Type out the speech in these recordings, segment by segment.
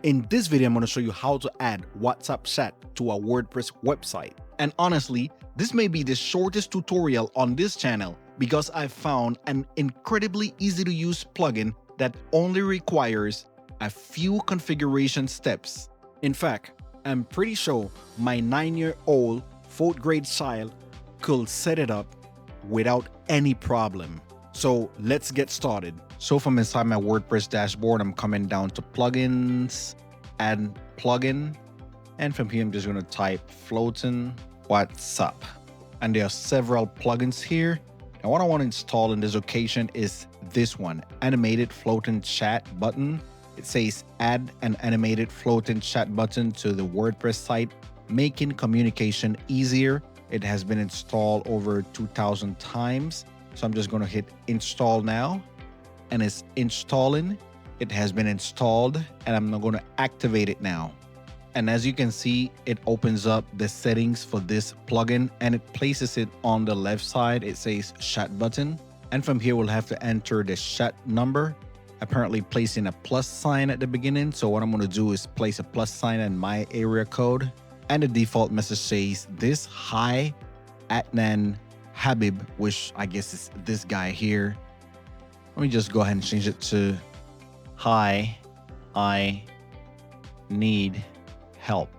In this video, I'm going to show you how to add WhatsApp chat to a WordPress website. And honestly, this may be the shortest tutorial on this channel because I found an incredibly easy to use plugin that only requires a few configuration steps. In fact, I'm pretty sure my 9-year-old 4th grade child could set it up without any problem. So let's get started. So from inside my WordPress dashboard, I'm coming down to plugins, add plugin. And from here, I'm just going to type floating WhatsApp. And there are several plugins here. And what I want to install in this occasion is this one, animated floating chat button. It says add an animated floating chat button to the WordPress site, making communication easier. It has been installed over 2,000 times. So I'm just going to hit install now, and it's installing. It has been installed, and I'm going to activate it now. And as you can see, it opens up the settings for this plugin and it places it on the left side. It says chat button. And from here, we'll have to enter the chat number, apparently placing a plus sign at the beginning. So what I'm going to do is place a plus sign in my area code. And the default message says this: hi, Adnan Habib, which I guess is this guy here. Let me just go ahead and change it to hi, I need help,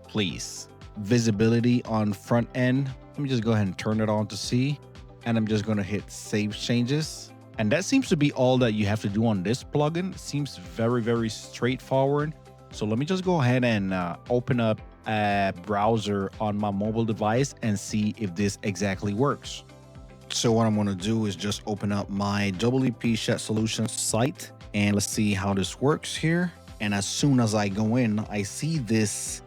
please. Visibility on front end. Let me just go ahead and turn it on to see. And I'm just going to hit save changes. And that seems to be all that you have to do on this plugin. It seems very, very straightforward. So let me just go ahead and open up a browser on my mobile device and see if this exactly works. So what I'm going to do is just open up my WP Chat Solutions site and let's see how this works here. And as soon as I go in, I see this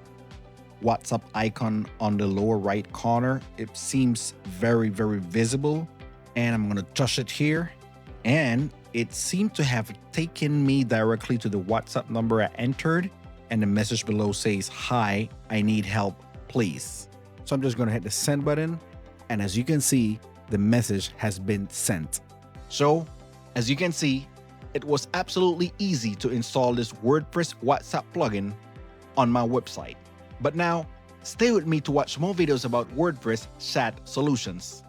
WhatsApp icon on the lower right corner. It seems very, very visible. And I'm going to touch it here. And it seemed to have taken me directly to the WhatsApp number I entered. And the message below says, hi, I need help, please. So I'm just going to hit the send button. And as you can see, the message has been sent. So as you can see, it was absolutely easy to install this WordPress WhatsApp plugin on my website. But now, stay with me to watch more videos about WordPress chat solutions.